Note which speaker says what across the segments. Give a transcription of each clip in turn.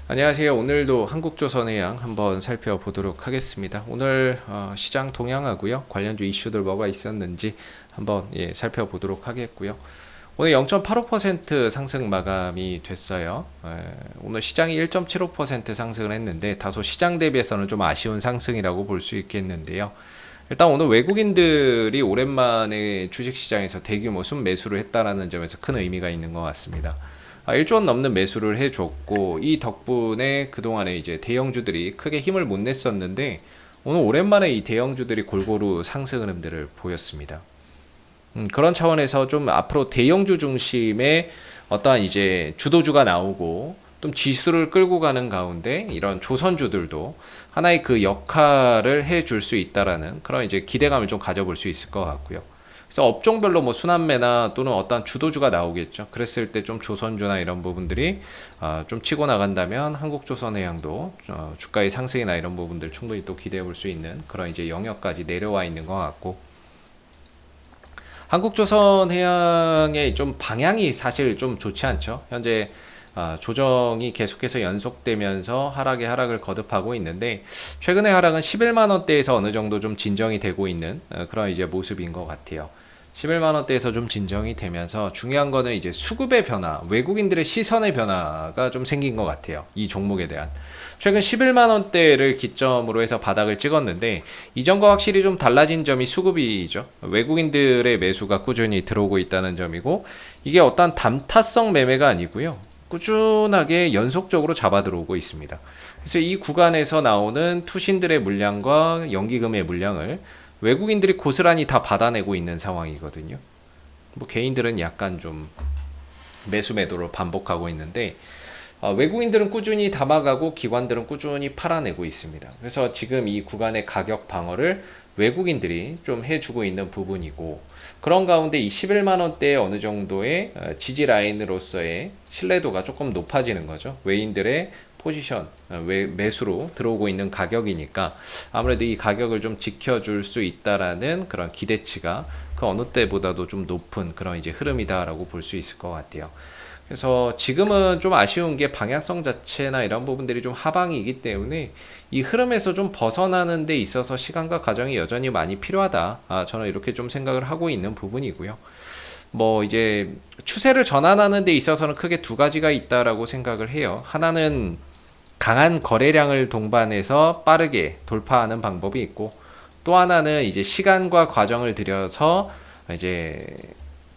Speaker 1: 안녕하세요. 오늘도 한국조선해양 한번 살펴보도록 하겠습니다. 오늘 시장 동향하고요. 관련주 이슈들 뭐가 있었는지 한번 살펴보도록 하겠고요. 오늘 0.85% 상승 마감이 됐어요. 오늘 시장이 1.75% 상승을 했는데 다소 시장 대비해서는 좀 아쉬운 상승이라고 볼 수 있겠는데요. 일단 오늘 외국인들이 오랜만에 주식시장에서 대규모 순매수를 했다라는 점에서 큰 의미가 있는 것 같습니다. 1조 원 넘는 매수를 해줬고 이 덕분에 그동안에 이제 대형주들이 크게 힘을 못 냈었는데 오늘 오랜만에 이 대형주들이 골고루 상승 흐름들을 보였습니다. 그런 차원에서 좀 앞으로 대형주 중심의 어떠한 이제 주도주가 나오고 좀 지수를 끌고 가는 가운데 이런 조선주들도 하나의 그 역할을 해줄 수 있다라는 그런 이제 기대감을 좀 가져볼 수 있을 것 같고요. 그래서 업종별로 뭐 순환매나 또는 어떤 주도주가 나오겠죠. 그랬을 때 좀 조선주나 이런 부분들이 좀 치고 나간다면 한국조선해양도 주가의 상승이나 이런 부분들 충분히 또 기대해 볼 수 있는 그런 이제 영역까지 내려와 있는 것 같고, 한국조선해양의 좀 방향이 사실 좀 좋지 않죠. 현재 조정이 계속해서 연속되면서 하락을 거듭하고 있는데 최근의 하락은 11만 원대에서 어느 정도 좀 진정이 되고 있는 그런 이제 모습인 것 같아요. 11만 원대에서 좀 진정이 되면서 중요한 거는 이제 수급의 변화, 외국인들의 시선의 변화가 좀 생긴 것 같아요. 이 종목에 대한. 최근 11만 원대를 기점으로 해서 바닥을 찍었는데 이전과 확실히 좀 달라진 점이 수급이죠. 외국인들의 매수가 꾸준히 들어오고 있다는 점이고, 이게 어떤 담타성 매매가 아니고요. 꾸준하게 연속적으로 잡아 들어오고 있습니다. 그래서 이 구간에서 나오는 투신들의 물량과 연기금의 물량을 외국인들이 고스란히 다 받아내고 있는 상황이거든요. 뭐 개인들은 약간 좀 매수 매도를 반복하고 있는데 외국인들은 꾸준히 담아가고 기관들은 꾸준히 팔아내고 있습니다. 그래서 지금 이 구간의 가격 방어를 외국인들이 좀 해주고 있는 부분이고, 그런 가운데 이 11만 원대의 어느 정도의 지지 라인으로서의 신뢰도가 조금 높아지는 거죠. 외인들의 포지션, 매수로 들어오고 있는 가격이니까 아무래도 이 가격을 좀 지켜줄 수 있다라는 그런 기대치가 그 어느 때보다도 좀 높은 그런 이제 흐름이다라고 볼 수 있을 것 같아요. 그래서 지금은 좀 아쉬운 게 방향성 자체나 이런 부분들이 좀 하방이기 때문에 이 흐름에서 좀 벗어나는 데 있어서 시간과 과정이 여전히 많이 필요하다. 저는 이렇게 좀 생각을 하고 있는 부분이고요. 뭐 이제 추세를 전환하는 데 있어서는 크게 두 가지가 있다라고 생각을 해요. 하나는 강한 거래량을 동반해서 빠르게 돌파하는 방법이 있고, 또 하나는 이제 시간과 과정을 들여서 이제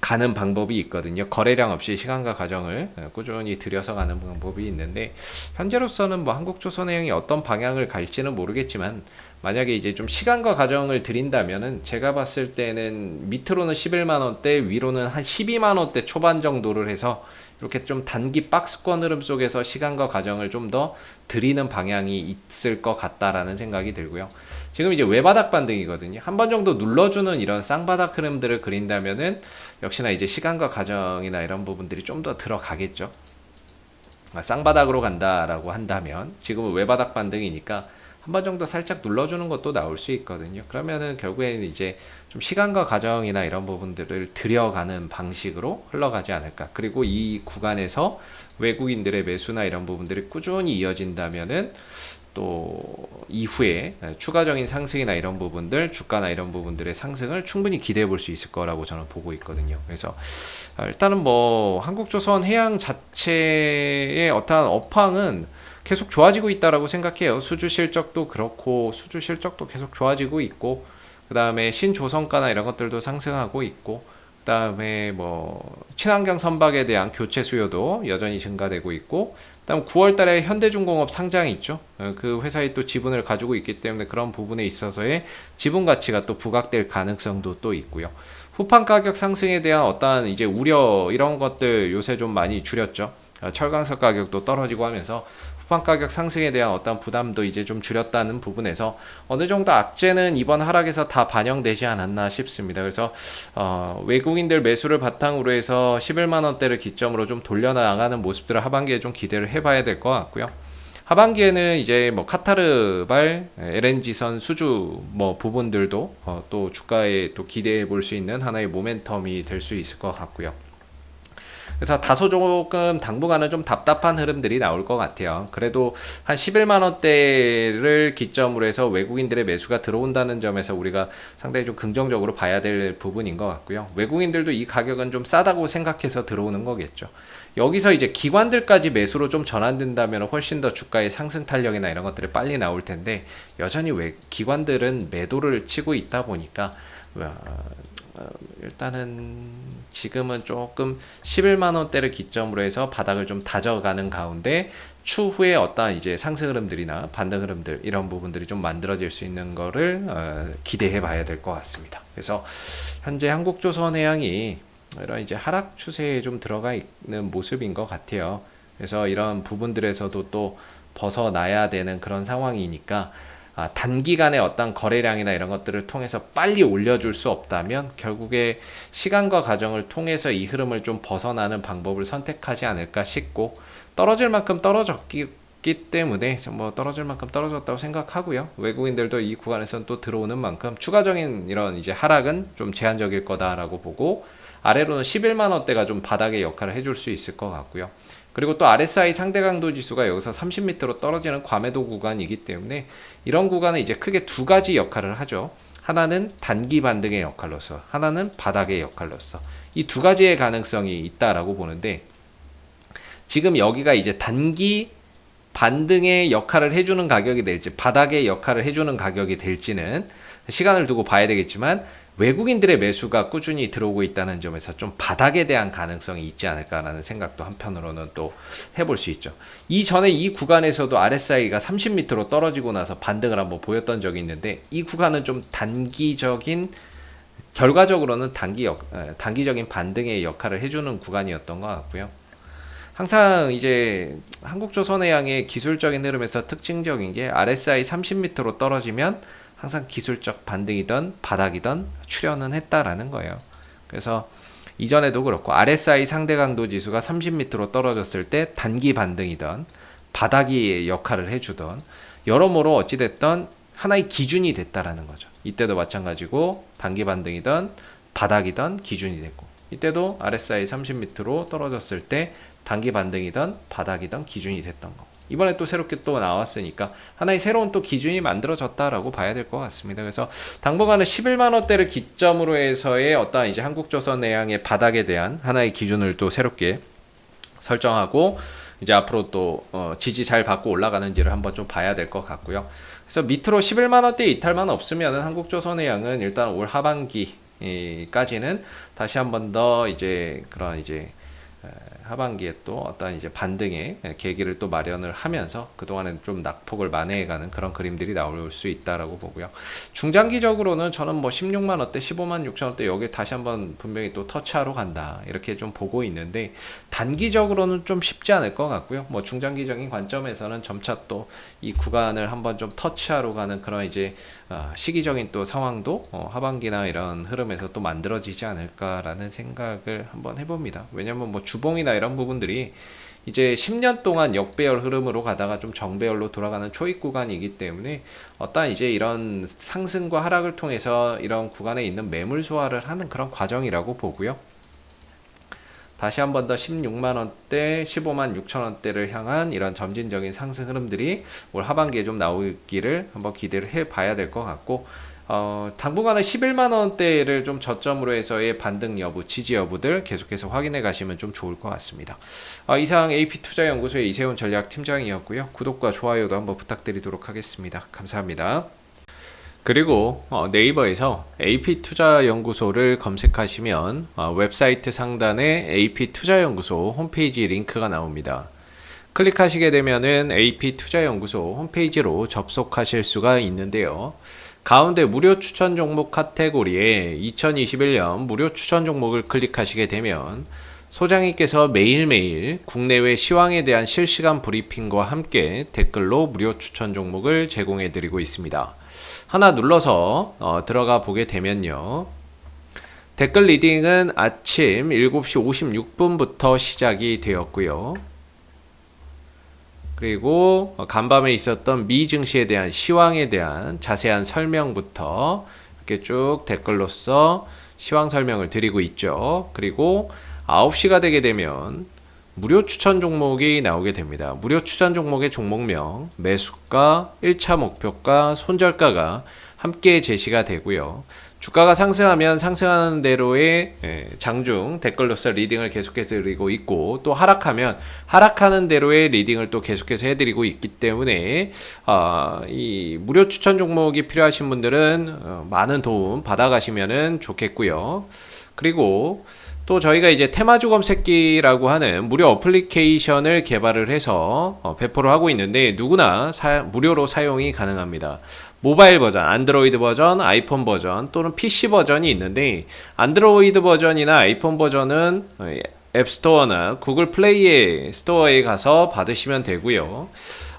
Speaker 1: 가는 방법이 있거든요. 거래량 없이 시간과 과정을 꾸준히 들여서 가는 방법이 있는데, 현재로서는 뭐 한국조선해양이 어떤 방향을 갈지는 모르겠지만 만약에 이제 좀 시간과 과정을 들인다면은 제가 봤을 때는 밑으로는 11만 원대, 위로는 한 12만 원대 초반 정도를 해서 이렇게 좀 단기 박스권 흐름 속에서 시간과 과정을 좀 더 들이는 방향이 있을 것 같다라는 생각이 들고요. 지금 이제 외바닥 반등이거든요. 한 번 정도 눌러주는 이런 쌍바닥 흐름들을 그린다면은 역시나 이제 시간과 과정이나 이런 부분들이 좀 더 들어가겠죠. 쌍바닥으로 간다라고 한다면 지금은 외바닥 반등이니까 한 번 정도 살짝 눌러주는 것도 나올 수 있거든요. 그러면은 결국에는 이제 좀 시간과 과정이나 이런 부분들을 들여가는 방식으로 흘러가지 않을까. 그리고 이 구간에서 외국인들의 매수나 이런 부분들이 꾸준히 이어진다면은 또 이후에 추가적인 상승이나 이런 부분들, 주가나 이런 부분들의 상승을 충분히 기대해 볼 수 있을 거라고 저는 보고 있거든요. 그래서 일단은 뭐 한국조선 해양 자체의 어떠한 업황은 계속 좋아지고 있다라고 생각해요. 수주 실적도 그렇고 수주 실적도 계속 좋아지고 있고, 그 다음에 신조성가나 이런 것들도 상승하고 있고, 그 다음에 뭐 친환경 선박에 대한 교체 수요도 여전히 증가되고 있고, 그다음 9월달에 현대중공업 상장이 있죠. 그 회사의 또 지분을 가지고 있기 때문에 그런 부분에 있어서의 지분 가치가 또 부각될 가능성도 또 있고요. 후판 가격 상승에 대한 어떠한 이제 우려 이런 것들 요새 좀 많이 줄였죠. 철강석 가격도 떨어지고 하면서 후판 가격 상승에 대한 어떤 부담도 이제 좀 줄였다는 부분에서 어느 정도 악재는 이번 하락에서 다 반영되지 않았나 싶습니다. 그래서 외국인들 매수를 바탕으로 해서 11만 원대를 기점으로 좀 돌려나가는 모습들을 하반기에 좀 기대를 해봐야 될 것 같고요. 하반기에는 이제 뭐 카타르발, LNG선 수주 뭐 부분들도 또 주가에 또 기대해 볼 수 있는 하나의 모멘텀이 될 수 있을 것 같고요. 그래서 다소 조금 당분간은 좀 답답한 흐름들이 나올 것 같아요. 그래도 한 11만 원대를 기점으로 해서 외국인들의 매수가 들어온다는 점에서 우리가 상당히 좀 긍정적으로 봐야 될 부분인 것 같고요. 외국인들도 이 가격은 좀 싸다고 생각해서 들어오는 거겠죠. 여기서 이제 기관들까지 매수로 좀 전환된다면 훨씬 더 주가의 상승 탄력이나 이런 것들이 빨리 나올 텐데, 여전히 기관들은 매도를 치고 있다 보니까 일단은 지금은 조금 11만 원대를 기점으로 해서 바닥을 좀 다져가는 가운데 추후에 어떠한 이제 상승 흐름들이나 반등 흐름들, 이런 부분들이 좀 만들어질 수 있는 거를 기대해 봐야 될 것 같습니다. 그래서 현재 한국조선해양이 이런 이제 하락 추세에 좀 들어가 있는 모습인 것 같아요. 그래서 이런 부분들에서도 또 벗어나야 되는 그런 상황이니까, 단기간에 어떤 거래량이나 이런 것들을 통해서 빨리 올려줄 수 없다면 결국에 시간과 과정을 통해서 이 흐름을 좀 벗어나는 방법을 선택하지 않을까 싶고, 떨어질 만큼 떨어졌기 때문에 뭐 떨어질 만큼 떨어졌다고 생각하고요. 외국인들도 이 구간에서는 또 들어오는 만큼 추가적인 이런 이제 하락은 좀 제한적일 거다라고 보고, 아래로는 11만 원대가 좀 바닥의 역할을 해줄 수 있을 것 같고요. 그리고 또 RSI 상대 강도 지수가 여기서 30m로 떨어지는 과매도 구간이기 때문에 이런 구간은 이제 크게 두 가지 역할을 하죠. 하나는 단기 반등의 역할로서, 하나는 바닥의 역할로서, 이 두 가지의 가능성이 있다라고 보는데, 지금 여기가 이제 단기 반등의 역할을 해주는 가격이 될지 바닥의 역할을 해주는 가격이 될지는 시간을 두고 봐야 되겠지만, 외국인들의 매수가 꾸준히 들어오고 있다는 점에서 좀 바닥에 대한 가능성이 있지 않을까라는 생각도 한편으로는 또 해볼 수 있죠. 이전에 이 구간에서도 RSI가 30m로 떨어지고 나서 반등을 한번 보였던 적이 있는데, 이 구간은 좀 단기적인, 결과적으로는 단기적인 반등의 역할을 해주는 구간이었던 것 같고요. 항상 이제 한국조선해양의 기술적인 흐름에서 특징적인 게 RSI 30m로 떨어지면 항상 기술적 반등이든 바닥이든 출현은 했다라는 거예요. 그래서 이전에도 그렇고 RSI 상대 강도 지수가 30m로 떨어졌을 때 단기 반등이든 바닥이 역할을 해주던, 여러모로 어찌됐든 하나의 기준이 됐다라는 거죠. 이때도 마찬가지고 단기 반등이든 바닥이든 기준이 됐고, 이때도 RSI 30m로 떨어졌을 때 단기 반등이든 바닥이든 기준이 됐던 거. 이번에 또 새롭게 또 나왔으니까 하나의 새로운 또 기준이 만들어졌다라고 봐야 될 것 같습니다. 그래서 당분간은 11만 원대를 기점으로 해서의 어떤 이제 한국조선해양의 바닥에 대한 하나의 기준을 또 새롭게 설정하고, 이제 앞으로 또 지지 잘 받고 올라가는지를 한번 좀 봐야 될 것 같고요. 그래서 밑으로 11만 원대 이탈만 없으면은 한국조선해양은 일단 올 하반기까지는 다시 한번 더 이제 그런 이제 하반기에 또 어떤 이제 반등의 계기를 또 마련을 하면서 그동안은 좀 낙폭을 만회해가는 그런 그림들이 나올 수 있다라고 보고요. 중장기적으로는 저는 뭐 16만 원대, 15만 6천 원대 여기 다시 한번 분명히 또 터치하러 간다, 이렇게 좀 보고 있는데, 단기적으로는 좀 쉽지 않을 것 같고요. 뭐 중장기적인 관점에서는 점차 또 이 구간을 한번 좀 터치하러 가는 그런 이제 시기적인 또 상황도 하반기나 이런 흐름에서 또 만들어지지 않을까라는 생각을 한번 해봅니다. 왜냐면 뭐 주봉이나 이런 부분들이 이제 10년 동안 역배열 흐름으로 가다가 좀 정배열로 돌아가는 초입 구간이기 때문에 어떤 이제 이런 상승과 하락을 통해서 이런 구간에 있는 매물 소화를 하는 그런 과정이라고 보고요. 다시 한 번 더 16만 원대, 15만 6천 원대를 향한 이런 점진적인 상승 흐름들이 올 하반기에 좀 나오기를 한번 기대를 해 봐야 될 것 같고, 당분간은 11만 원대를 좀 저점으로 해서의 반등 여부, 지지 여부들 계속해서 확인해 가시면 좀 좋을 것 같습니다. 이상 AP투자연구소의 이세훈 전략팀장이었고요. 구독과 좋아요도 한번 부탁드리도록 하겠습니다. 감사합니다. 그리고 네이버에서 AP투자연구소를 검색하시면 웹사이트 상단에 AP투자연구소 홈페이지 링크가 나옵니다. 클릭하시게 되면은 AP투자연구소 홈페이지로 접속하실 수가 있는데요. 가운데 무료 추천 종목 카테고리에 2021년 무료 추천 종목을 클릭하시게 되면 소장님께서 매일매일 국내외 시황에 대한 실시간 브리핑과 함께 댓글로 무료 추천 종목을 제공해 드리고 있습니다. 하나 눌러서 들어가 보게 되면요, 댓글 리딩은 아침 7시 56분부터 시작이 되었고요. 그리고 간밤에 있었던 미 증시에 대한 시황에 대한 자세한 설명부터 이렇게 쭉 댓글로서 시황 설명을 드리고 있죠. 그리고 9시가 되게 되면 무료 추천 종목이 나오게 됩니다. 무료 추천 종목의 종목명, 매수가, 1차 목표가, 손절가가 함께 제시가 되고요. 주가가 상승하면 상승하는 대로의 장중 댓글로서 리딩을 계속해서 드리고 있고, 또 하락하면 하락하는 대로의 리딩을 또 계속해서 해드리고 있기 때문에 이 무료 추천 종목이 필요하신 분들은 많은 도움 받아가시면 좋겠고요. 그리고 또 저희가 이제 테마주 검색기라고 하는 무료 어플리케이션을 개발을 해서 배포를 하고 있는데, 누구나 무료로 사용이 가능합니다. 모바일 버전, 안드로이드 버전, 아이폰 버전 또는 PC 버전이 있는데, 안드로이드 버전이나 아이폰 버전은 앱스토어나 구글 플레이 스토어에 가서 받으시면 되고요.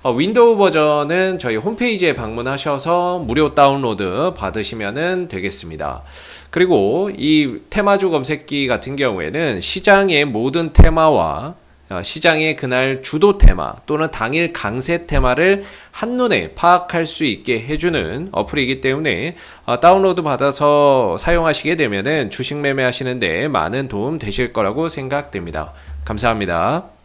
Speaker 1: 윈도우 버전은 저희 홈페이지에 방문하셔서 무료 다운로드 받으시면 되겠습니다. 그리고 이 테마주 검색기 같은 경우에는 시장의 모든 테마와 시장의 그날 주도 테마 또는 당일 강세 테마를 한눈에 파악할 수 있게 해주는 어플이기 때문에 다운로드 받아서 사용하시게 되면 주식 매매하시는데 많은 도움 되실 거라고 생각됩니다. 감사합니다.